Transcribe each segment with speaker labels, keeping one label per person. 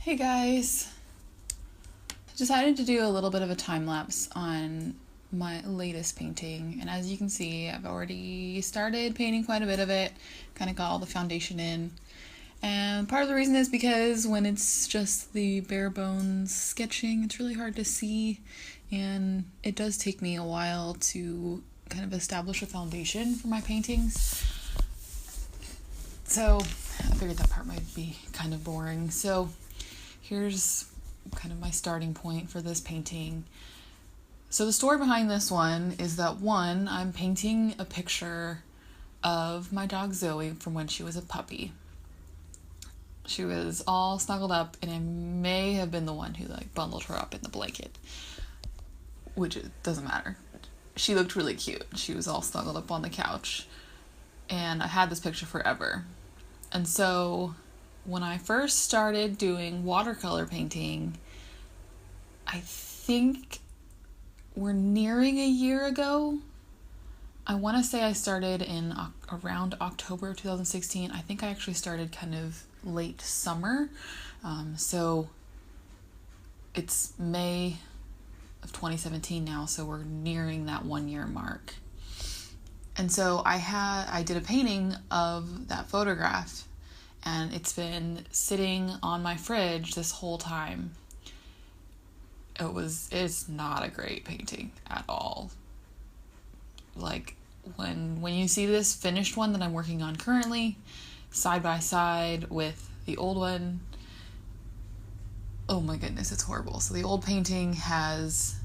Speaker 1: Hey guys, decided to do a little bit of a time lapse on my latest painting, and as you can see I've already started painting quite a bit of it, kind of got all the foundation in, and part of the reason is because when it's just the bare bones sketching it's really hard to see, and it does take me a while to kind of establish a foundation for my paintings. So I figured that part might be kind of boring. So here's kind of my starting point for this painting. So the story behind this one is that I'm painting a picture of my dog Zoe from when she was a puppy. She was all snuggled up, and I may have been the one who bundled her up in the blanket, which it doesn't matter. She looked really cute. She was all snuggled up on the couch, and I had this picture forever. And so when I first started doing watercolor painting, I think we're nearing a year ago. I want to say I started in around October 2016. I think I actually started kind of late summer. So it's May of 2017 now, so we're nearing that 1 year mark. And so I did a painting of that photograph, and it's been sitting on my fridge this whole time. It's not a great painting at all. Like when you see this finished one that I'm working on currently, side by side with the old one, oh my goodness, it's horrible. So the old painting has,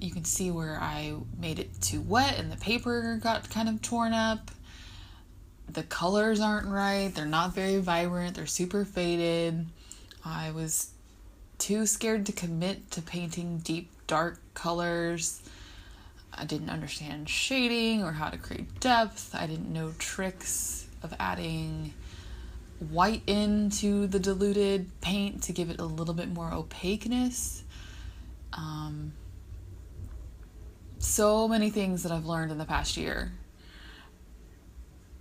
Speaker 1: you can see where I made it too wet and the paper got kind of torn up. The colors aren't right. They're not very vibrant. They're super faded. I was too scared to commit to painting deep, dark colors. I didn't understand shading or how to create depth. I didn't know tricks of adding white into the diluted paint to give it a little bit more opaqueness. So many things that I've learned in the past year.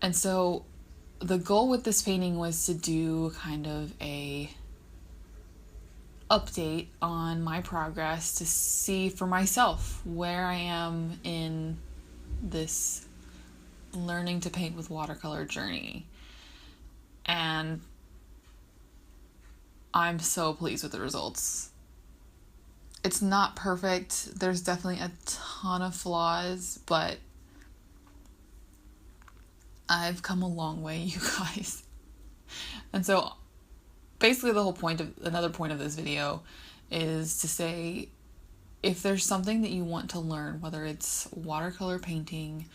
Speaker 1: And so the goal with this painting was to do kind of a update on my progress, to see for myself where I am in this learning to paint with watercolor journey. And I'm so pleased with the results. It's not perfect. There's definitely a ton of flaws, but I've come a long way, you guys. And so basically another point of this video is to say, if there's something that you want to learn, whether it's watercolor painting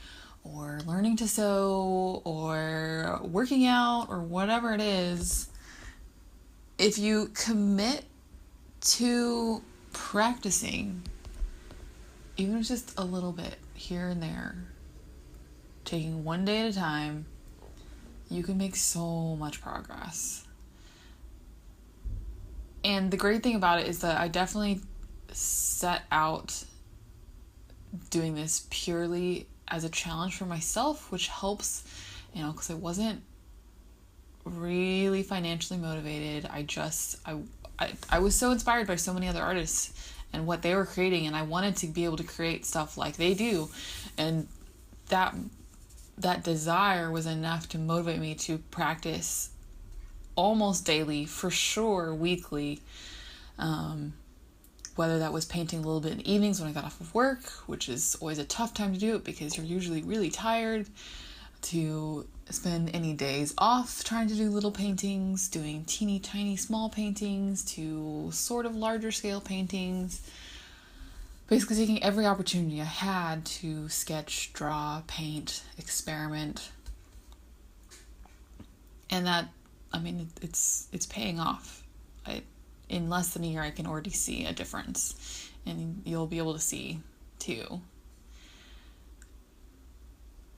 Speaker 1: or learning to sew or working out or whatever it is, if you commit to practicing, even if it's just a little bit here and there, taking one day at a time, you can make so much progress. And the great thing about it is that I definitely set out doing this purely as a challenge for myself, which helps, because I wasn't really financially motivated. I was so inspired by so many other artists and what they were creating, and I wanted to be able to create stuff like they do. And that desire was enough to motivate me to practice almost daily, for sure weekly, whether that was painting a little bit in the evenings when I got off of work, which is always a tough time to do it because you're usually really tired, to spend any days off trying to do little paintings, doing teeny tiny small paintings, to sort of larger scale paintings. Basically taking every opportunity I had to sketch, draw, paint, experiment. And that, it's paying off. In less than a year, I can already see a difference. And you'll be able to see, too.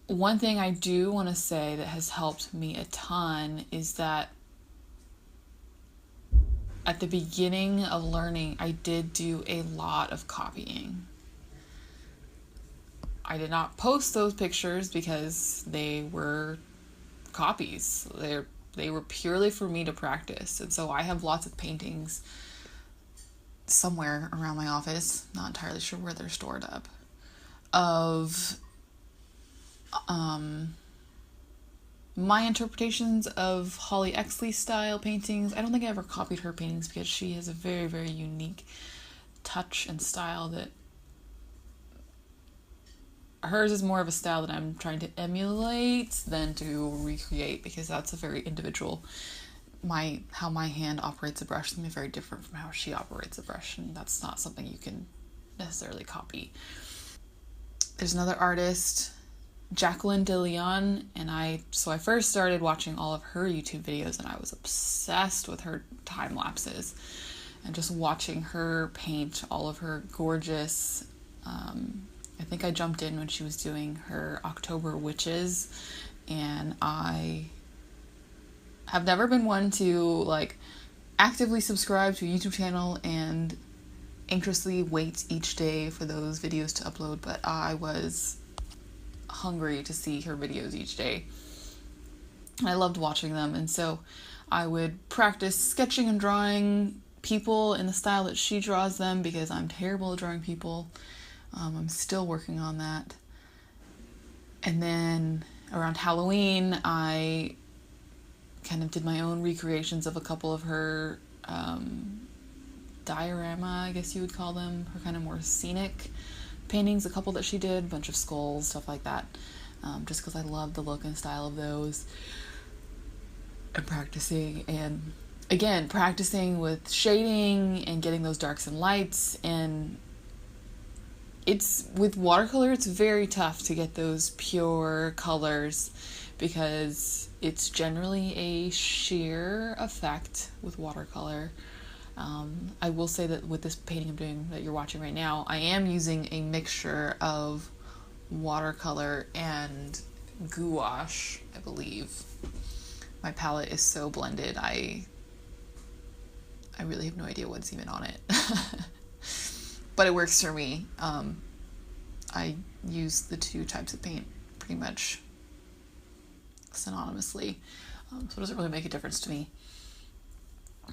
Speaker 1: One thing I do want to say that has helped me a ton is that at the beginning of learning, I did do a lot of copying. I did not post those pictures because they were copies. They're They were purely for me to practice. And so I have lots of paintings somewhere around my office, not entirely sure where they're stored up, of my interpretations of Holly Exley style paintings. I don't think I ever copied her paintings because she has a very, very unique touch and style that hers is more of a style that I'm trying to emulate than to recreate, because that's a very individual, how my hand operates a brush is going to be very different from how she operates a brush, and that's not something you can necessarily copy. There's another artist, Jacqueline de Leon, and I first started watching all of her YouTube videos, and I was obsessed with her time lapses and just watching her paint all of her gorgeous, I think I jumped in when she was doing her October Witches, and I have never been one to like actively subscribe to a YouTube channel and anxiously wait each day for those videos to upload, but I was hungry to see her videos each day. I loved watching them, and so I would practice sketching and drawing people in the style that she draws them, because I'm terrible at drawing people. I'm still working on that. And then around Halloween, I kind of did my own recreations of a couple of her diorama, I guess you would call them, her kind of more scenic paintings, a couple that she did, a bunch of skulls, stuff like that, just because I love the look and style of those. And practicing, and again, practicing with shading and getting those darks and lights. And it's with watercolor, it's very tough to get those pure colors because it's generally a sheer effect with watercolor. I will say that with this painting I'm doing that you're watching right now, I am using a mixture of watercolor and gouache, I believe. My palette is so blended, I really have no idea what's even on it. But it works for me. I use the two types of paint pretty much synonymously, so it doesn't really make a difference to me.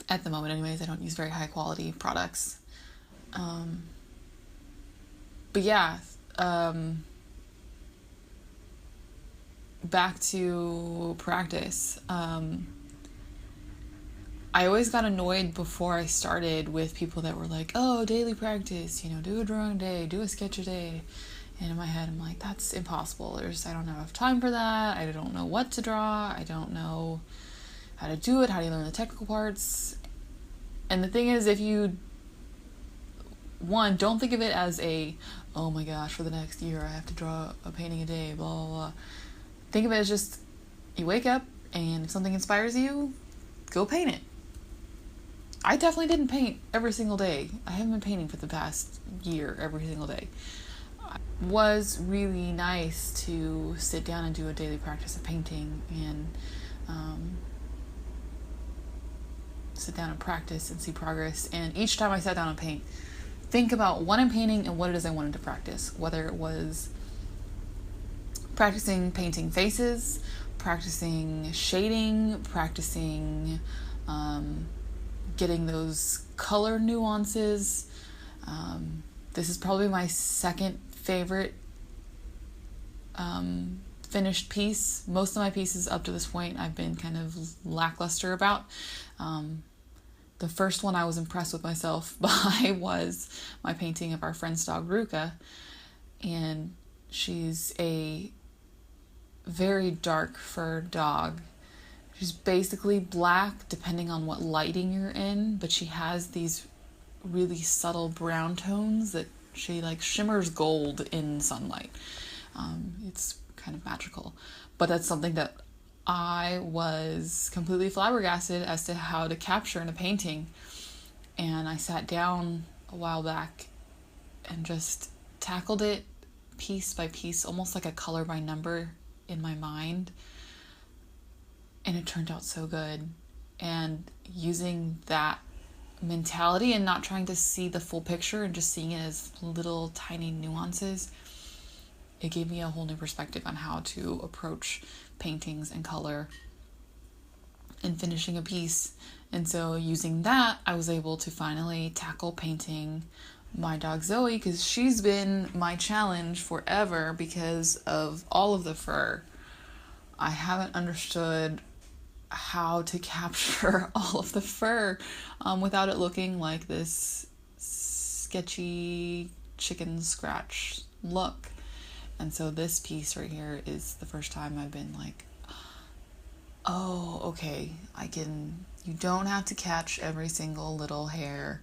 Speaker 1: At the moment anyways, I don't use very high quality products. But yeah, back to practice. I always got annoyed before I started with people that were like, oh, daily practice, do a drawing a day, do a sketch a day. And in my head, I'm like, that's impossible. I don't have time for that. I don't know what to draw. I don't know how to do it. How do you learn the technical parts? And the thing is, if you, don't think of it as oh my gosh, for the next year, I have to draw a painting a day, blah, blah, blah. Think of it as just, you wake up, and if something inspires you, go paint it. I definitely didn't paint every single day. I haven't been painting for the past year every single day. It was really nice to sit down and do a daily practice of painting and sit down and practice and see progress. And each time I sat down and paint, think about what I'm painting and what it is I wanted to practice. Whether it was practicing painting faces, practicing shading, practicing getting those color nuances. This is probably my second favorite finished piece. Most of my pieces up to this point I've been kind of lackluster about. The first one I was impressed with myself by was my painting of our friend's dog Ruka, and she's a very dark fur dog. She's basically black depending on what lighting you're in, but she has these really subtle brown tones that she shimmers gold in sunlight. It's kind of magical, but that's something that I was completely flabbergasted as to how to capture in a painting. And I sat down a while back and just tackled it piece by piece, almost like a color by number in my mind. And it turned out so good. And using that mentality and not trying to see the full picture and just seeing it as little tiny nuances, it gave me a whole new perspective on how to approach paintings and color. and finishing a piece. And so using that, I was able to finally tackle painting my dog Zoe, because she's been my challenge forever because of all of the fur. I haven't understood how to capture all of the fur without it looking like this sketchy chicken scratch look. And so this piece right here is the first time I've been like, oh, okay, you don't have to catch every single little hair,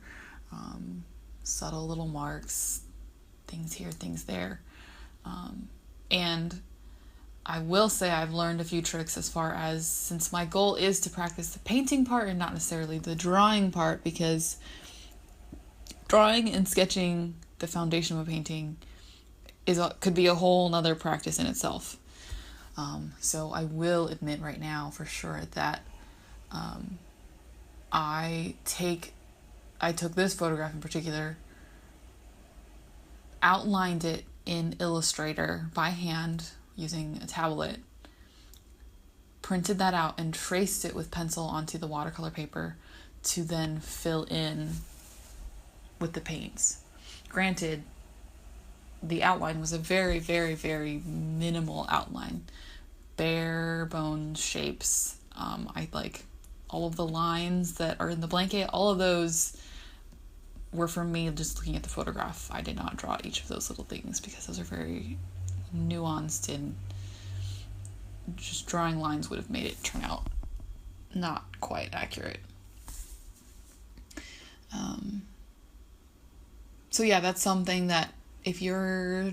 Speaker 1: subtle little marks, things here, things there. And I will say I've learned a few tricks as far as, since my goal is to practice the painting part and not necessarily the drawing part, because drawing and sketching the foundation of a painting could be a whole nother practice in itself. So I will admit right now for sure that I took this photograph in particular, outlined it in Illustrator by hand using a tablet, printed that out and traced it with pencil onto the watercolor paper to then fill in with the paints. Granted, the outline was a very, very, very minimal outline, bare bones shapes. I like all of the lines that are in the blanket, all of those were from me just looking at the photograph. I did not draw each of those little things because those are very nuanced, and just drawing lines would have made it turn out not quite accurate. So yeah, that's something that if you're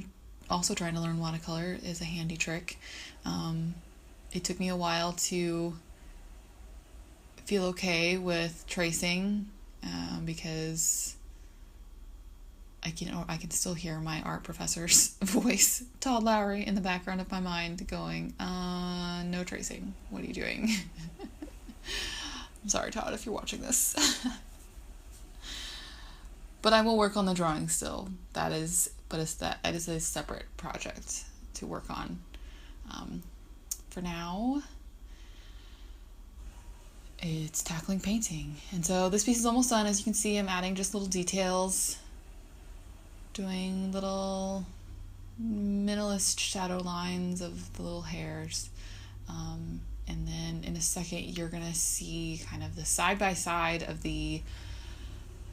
Speaker 1: also trying to learn watercolor is a handy trick. It took me a while to feel okay with tracing because I can still hear my art professor's voice, Todd Lowry, in the background of my mind going, no tracing. What are you doing? I'm sorry, Todd, if you're watching this. But I will work on the drawing still. That is a separate project to work on. For now, it's tackling painting. And so this piece is almost done. As you can see, I'm adding just little details, doing little minimalist shadow lines of the little hairs. And then in a second, you're gonna see kind of the side-by-side of the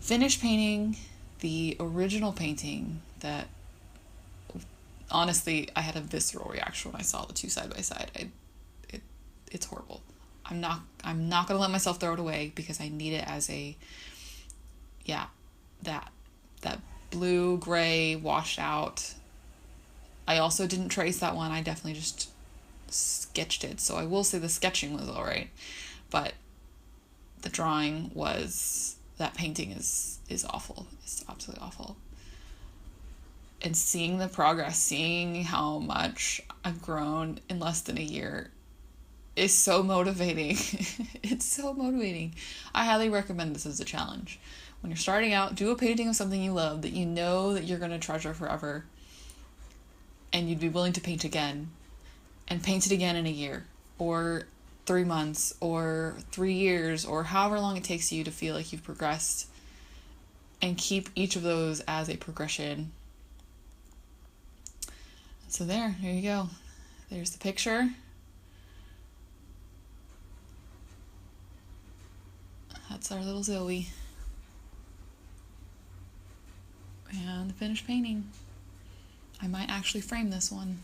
Speaker 1: finished painting, the original painting that honestly, I had a visceral reaction when I saw the two side by side. It's horrible. I'm not gonna let myself throw it away because I need it as that blue gray washed out. I also didn't trace that one. I definitely just sketched it. So I will say the sketching was all right, but the drawing that painting is awful. It's absolutely awful. And seeing the progress, seeing how much I've grown in less than a year is so motivating. It's so motivating. I highly recommend this as a challenge. When you're starting out, do a painting of something you love that you know that you're going to treasure forever, and you'd be willing to paint again, and paint it again in a year, or 3 months, or 3 years, or however long it takes you to feel like you've progressed, and keep each of those as a progression. So there you go. There's the picture. That's our little Zoe. And the finished painting. I might actually frame this one.